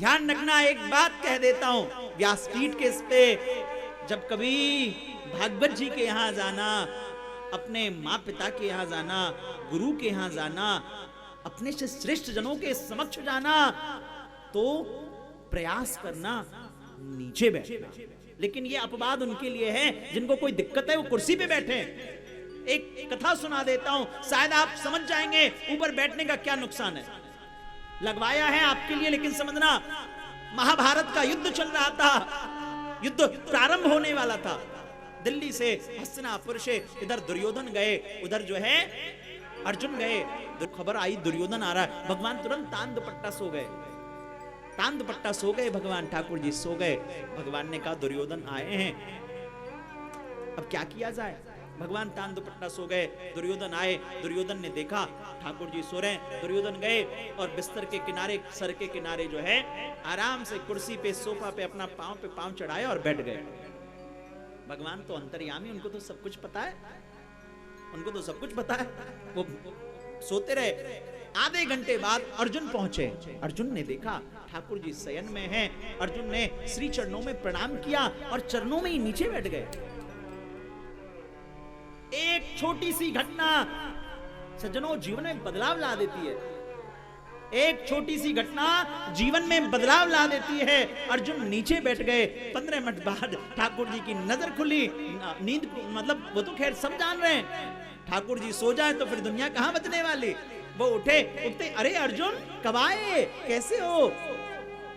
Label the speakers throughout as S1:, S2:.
S1: ध्यान रखना, एक बात कह देता हूं व्यासपीठ के इस पे, जब कभी भागवत जी के यहां जाना, अपने माँ पिता के यहां जाना, गुरु के यहां जाना, अपने से श्रेष्ठ जनों के समक्ष जाना, तो प्रयास करना नीचे बैठना। लेकिन ये अपवाद उनके लिए है जिनको कोई दिक्कत है, वो कुर्सी पे बैठे। एक कथा सुना देता हूं, शायद आप समझ जाएंगे ऊपर बैठने का क्या नुकसान है। लगवाया है आपके लिए, लेकिन समझना, महाभारत का युद्ध चल रहा था, युद्ध प्रारंभ होने वाला था। दिल्ली से हस्तिनापुर से इधर दुर्योधन गए, उधर जो है अर्जुन गए। खबर आई दुर्योधन आ रहा है, भगवान तुरंत तान दुपट्टा सो गए, तान दुपट्टा सो गए भगवान, ठाकुर जी सो गए। भगवान ने कहा दुर्योधन आए हैं, अब क्या किया जाए। भगवान तान दुपट्टा सो गए, दुर्योधन आए, दुर्योधन ने देखा ठाकुर जी सो रहे हैं। दुर्योधन गए और बिस्तर के किनारे, सर के किनारे जो है आराम से कुर्सी पे, सोफा पे अपना पांव पे पांव चढ़ाए और बैठ गए। भगवान तो अंतर्यामी, उनको तो सब कुछ पता है, उनको तो सब कुछ पता है। वो सोते रहे। आधे घंटे बाद अर्जुन पहुंचे। अर्जुन ने देखा ठाकुर जी शयन में हैं। अर्जुन ने श्री चरणों में प्रणाम किया और चरणों में ही नीचे बैठ गए। एक छोटी सी घटना सज्जनों जीवन में बदलाव ला देती है। एक छोटी सी घटना जीवन में बदलाव ला देती है। अर्जुन नीचे बैठ गए। 15 मिनट बाद ठाकुर जी की नजर खुली। नींद मतलब वो तो खैर सब जान रहे हैं, ठाकुर जी सो जाए तो फिर दुनिया कहां बचने वाली। वो उठे, उठते, अरे अर्जुन कब आए, कैसे हो?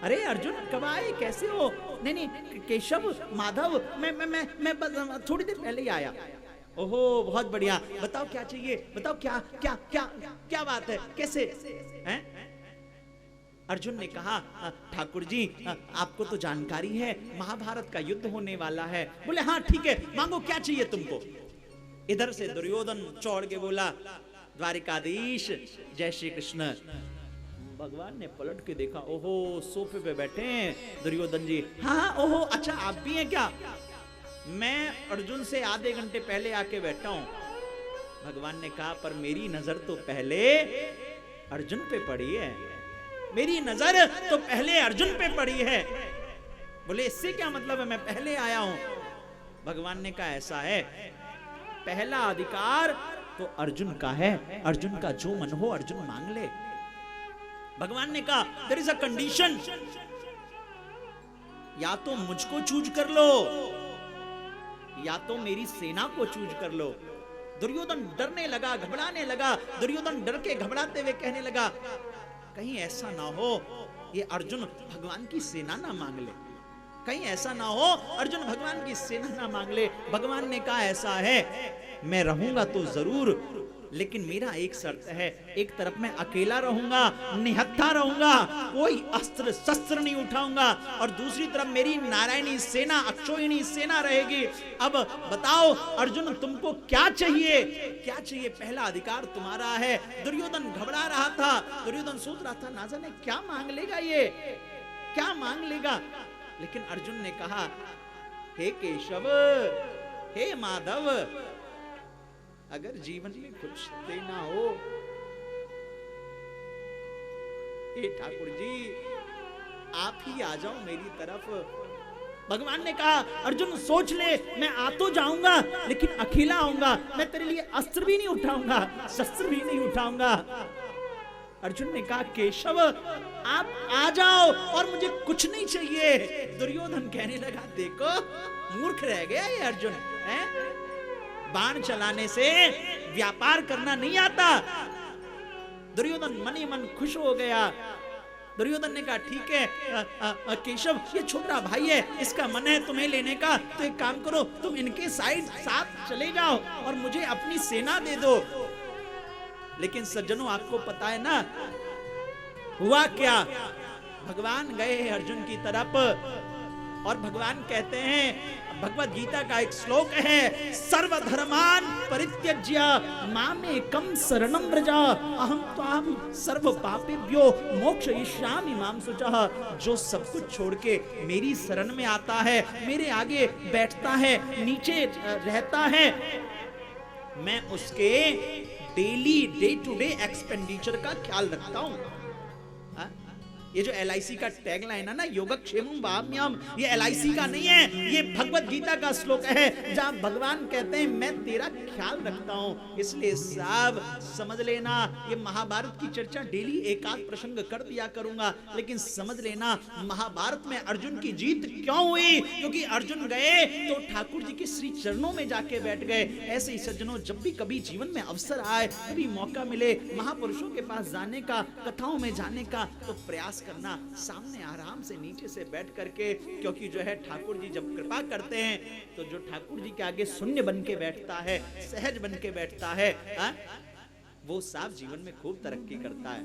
S1: अरे अर्जुन कब आए, कैसे हो? नहीं नहीं केशव, माधव, मैं थोड़ी देर पहले ही आया। ओहो बहुत बढ़िया, बताओ क्या चाहिए, बताओ क्या क्या क्या क्या बात है, कैसे हैं? अर्जुन ने कहा ठाकुर जी आपको तो जानकारी है, महाभारत का युद्ध होने वाला है। बोले हाँ ठीक है, मांगो क्या चाहिए तुमको। इधर से दुर्योधन चौड़ के बोला द्वारिकाधीश जय श्री कृष्ण। भगवान ने पलट के देखा, ओहो सोफे पे बैठे हैं दुर्योधन जी। हाँ ओहो अच्छा आप भी हैं क्या? मैं अर्जुन से आधे घंटे पहले आके बैठा हूं। भगवान ने कहा पर मेरी नजर तो पहले अर्जुन पे पड़ी है, मेरी नजर तो पहले अर्जुन पे पड़ी है। बोले इससे क्या मतलब है, मैं पहले आया हूं। भगवान ने कहा ऐसा है, पहला अधिकार तो अर्जुन का है, अर्जुन का जो मन हो अर्जुन मांग ले। भगवान ने कहा देयर इज अ कंडीशन, या तो मुझको चूज कर लो या तो मेरी सेना को चूज कर लो। दुर्योधन डरने लगा, घबराने लगा। दुर्योधन डर के घबराते हुए कहने लगा कहीं ऐसा ना हो ये अर्जुन भगवान की सेना ना मांग ले, कहीं ऐसा ना हो अर्जुन भगवान की सेना ना मांग ले। भगवान ने कहा ऐसा है, मैं रहूंगा तो जरूर, लेकिन मेरा एक शर्त है, एक तरफ मैं अकेला रहूंगा, निहत्था रहूंगा, कोई अस्त्र शस्त्र नहीं उठाऊंगा, और दूसरी तरफ मेरी नारायणी सेना, अक्षोहिणी सेना रहेगी। अब बताओ अर्जुन तुमको क्या चाहिए, क्या चाहिए? पहला अधिकार तुम्हारा है। दुर्योधन घबरा रहा था, दुर्योधन सोच रहा था ना जाने क्या मांग लेगा ये, क्या मांग लेगा। लेकिन अर्जुन ने कहा हे केशव, हे माधव, अगर जीवन में कुछ देना हो, हे ठाकुर जी आप ही आ जाओ मेरी तरफ। भगवान ने कहा अर्जुन सोच ले, मैं आ तो जाऊंगा लेकिन अकेला आऊंगा, मैं तेरे लिए अस्त्र भी नहीं उठाऊंगा, शस्त्र भी नहीं उठाऊंगा। अर्जुन ने कहा केशव आप आ जाओ और मुझे कुछ नहीं चाहिए। दुर्योधन कहने लगा देखो मूर्ख रह गया ये अर्जुन, है? बाण चलाने से व्यापार करना नहीं आता। दुर्योधन मन ही मन खुश हो गया। दुर्योधन ने कहा ठीक है केशव ये छोटा भाई है, इसका मन है तुम्हें लेने का, तो एक काम करो तुम इनके साथ चले जाओ और मुझे अपनी सेना दे दो। लेकिन सज्जनों आपको पता है ना हुआ क्या? भगवान गए अर्जुन की तरफ और भगवान कहते हैं, भगवत गीता का एक श्लोक है, सर्वधर्मान परित्यज्य मामेकं शरणं व्रज अहं त्वां सर्व पापेभ्यो मोक्षयिष्यामि मां शुचः। जो सब कुछ छोड़ के मेरी शरण में आता है, मेरे आगे बैठता है, नीचे रहता है, मैं उसके daily day to day expenditure का ख्याल रखता हूं। ये जो LIC का टैगलाइन है ना, योगक्षेमं वहाम्यहम्, ये LIC का नहीं है, ये भगवत गीता का श्लोक है, जहां भगवान कहते हैं मैं तेरा ख्याल रखता हूं। इसलिए साहब समझ लेना, ये महाभारत की चर्चा डेली एक आध प्रसंग कर दिया करूंगा, लेकिन समझ लेना महाभारत में अर्जुन की जीत क्यों हुई, क्योंकि अर्जुन गए तो ठाकुर जी के श्री चरणों में जाके बैठ गए। ऐसे ही सज्जनों, जब भी कभी जीवन में अवसर आए, कभी मौका मिले महापुरुषों के पास जाने का, कथाओं में जाने का, तो प्रयास करना सामने आराम से नीचे से बैठ करके, क्योंकि जो है ठाकुर जी जब कृपा करते हैं तो जो ठाकुर जी के आगे शून्य बन के बैठता है, सहज बन के बैठता है, वो साफ जीवन में खूब तरक्की करता है।